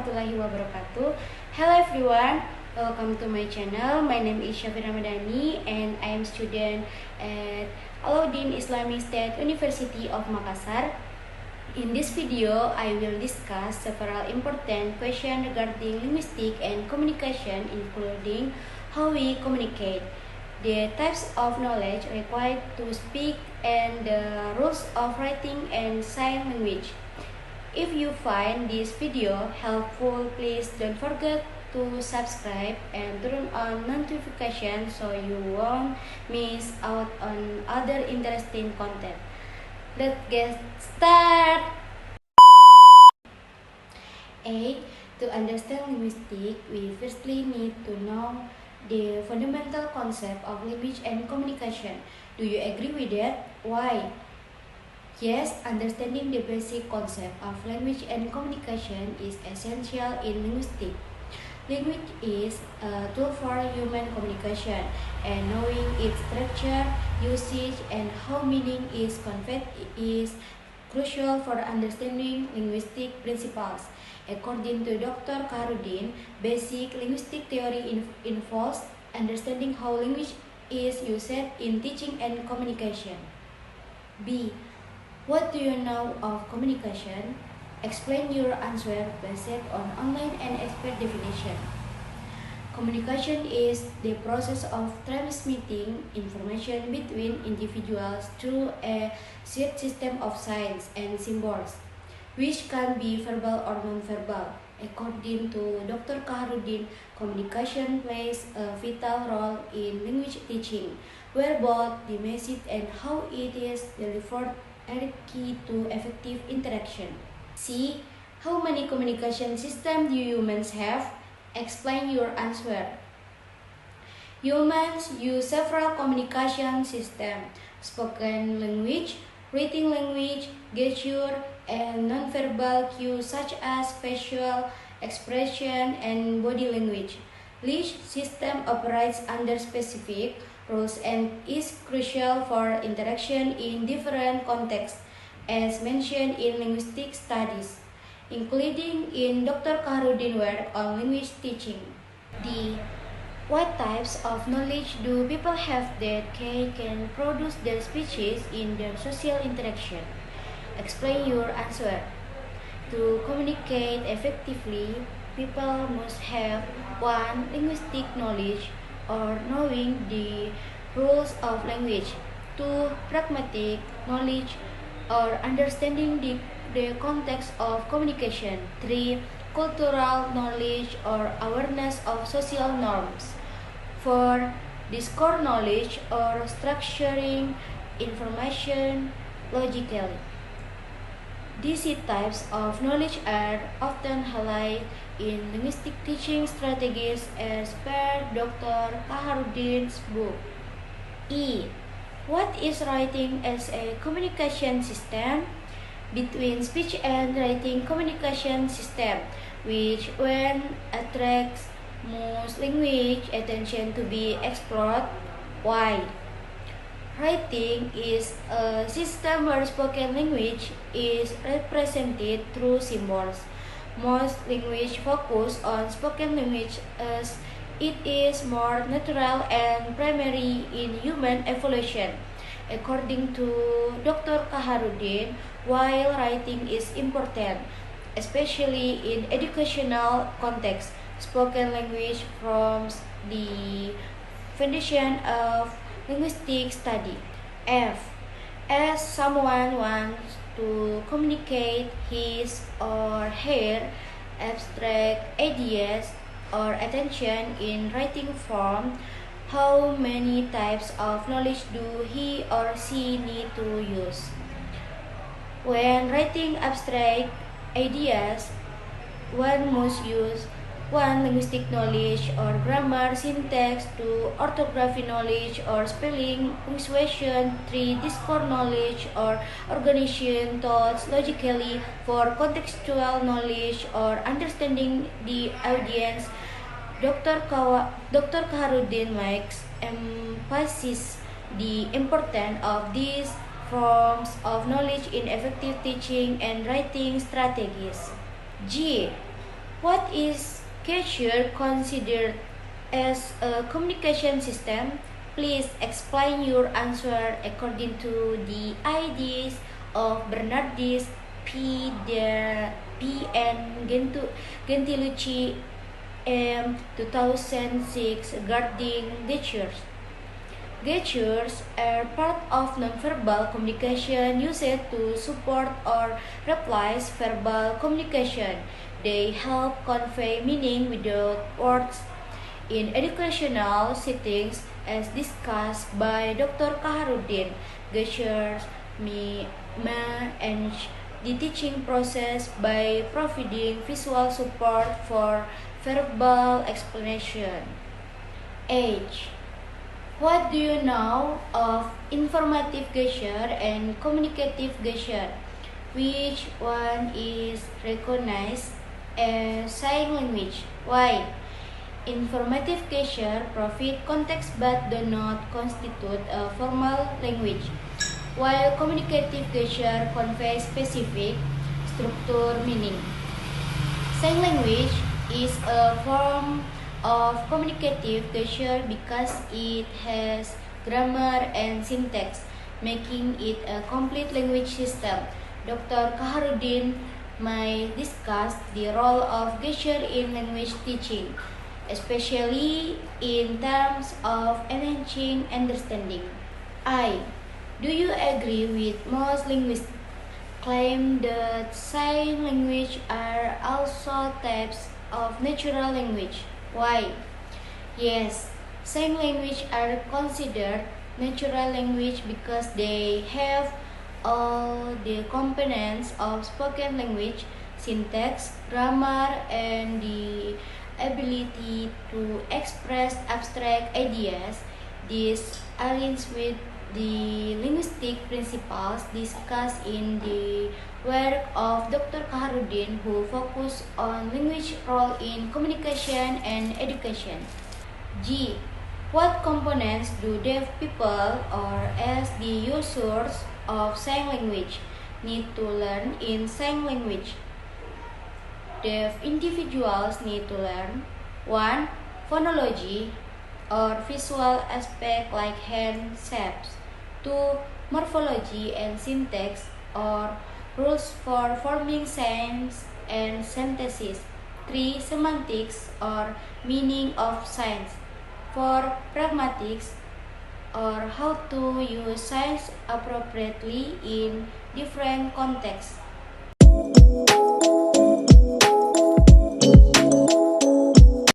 warahmatullahi wabarakatuh. Hello everyone, welcome to my channel. My name is Syafir Ramadhani and I am student at Alauddin Islamic State University of Makassar. In this video, I will discuss several important questions regarding linguistic and communication, including how we communicate, the types of knowledge required to speak, and the rules of writing and sign language. If you find this video helpful, please don't forget to subscribe and turn on notifications so you won't miss out on other interesting content. Let's get started! To understand linguistics, we firstly need to know the fundamental concept of language and communication. Do you agree with that? Why? Yes, understanding the basic concept of language and communication is essential in linguistics. Language is a tool for human communication, and knowing its structure, usage, and how meaning is conveyed is crucial for understanding linguistic principles. According to Dr. Kaharudin, basic linguistic theory involves understanding how language is used in teaching and communication. B. What do you know of communication? Explain your answer based on online and expert definition. Communication is the process of transmitting information between individuals through a shared system of signs and symbols, which can be verbal or non-verbal. According to Dr. Kaharudin, communication plays a vital role in language teaching, where both the message and how it is delivered are key to effective interaction. C. How many communication systems do humans have? Explain your answer. Humans use several communication systems: spoken language, written language, gesture, and nonverbal cues such as facial expression and body language. Each system operates under specific rules and is crucial for interaction in different contexts, as mentioned in linguistic studies, including in Dr. Kaharudin's work on language teaching. D. What types of knowledge do people have that can produce their speeches in their social interaction? Explain your answer. To communicate effectively, people must have 1. Linguistic knowledge, or knowing the rules of language. 2. Pragmatic knowledge, or understanding the context of communication. 3. Cultural knowledge, or awareness of social norms. 4. Discourse knowledge, or structuring information logically. These types of knowledge are often highlighted in linguistic teaching strategies as per Dr. Kaharudin's book. E. What is writing as a communication system? Between speech and writing communication system, which one attracts most language attention to be explored? Why? Writing is a system where spoken language is represented through symbols. Most language focus on spoken language as it is more natural and primary in human evolution. According to Dr. Kaharudin, while writing is important, especially in educational context, spoken language forms the foundation of linguistic study. F. As someone wants to communicate his or her abstract ideas or attention in writing form, how many types of knowledge do he or she need to use? When writing abstract ideas, one must use 1. Linguistic knowledge or grammar, syntax. 2. Orthography knowledge or spelling, punctuation. 3. Discourse knowledge or organization thoughts logically. 4. Contextual knowledge or understanding the audience. Dr. Kaharudin makes emphasis the importance of these forms of knowledge in effective teaching and writing strategies. G. What is gesture considered as a communication system? Please explain your answer according to the ideas of Bernardis P. and Gentilucci in 2006 regarding gestures. Gestures are part of nonverbal communication used to support or replace verbal communication. They help convey meaning without words. In educational settings, as discussed by Dr. Kaharudin, gestures may enhance the teaching process by providing visual support for verbal explanation. Age. What do you know of informative gesture and communicative gesture? Which one is recognized as sign language? Why? Informative gesture provide context but do not constitute a formal language, while communicative gesture convey specific structure meaning. Sign language is a form of communicative gesture because it has grammar and syntax, making it a complete language system. Dr. Kaharudin may discuss the role of gesture in language teaching, especially in terms of enhancing understanding. Do you agree with most linguists claim that sign language are also types of natural language? Why? Yes, sign language are considered natural language because they have all the components of spoken language, syntax, grammar, and the ability to express abstract ideas. This aligns with the linguistic principles discussed in the work of Dr. Kaharudin, who focused on language role in communication and education. G. What components do deaf people or as the users of sign language need to learn in sign language? Deaf individuals need to learn 1. Phonology or visual aspect like hand shapes. 2. Morphology and syntax or rules for forming signs and sentences. 3. Semantics or meaning of signs. 4. Pragmatics or how to use signs appropriately in different contexts.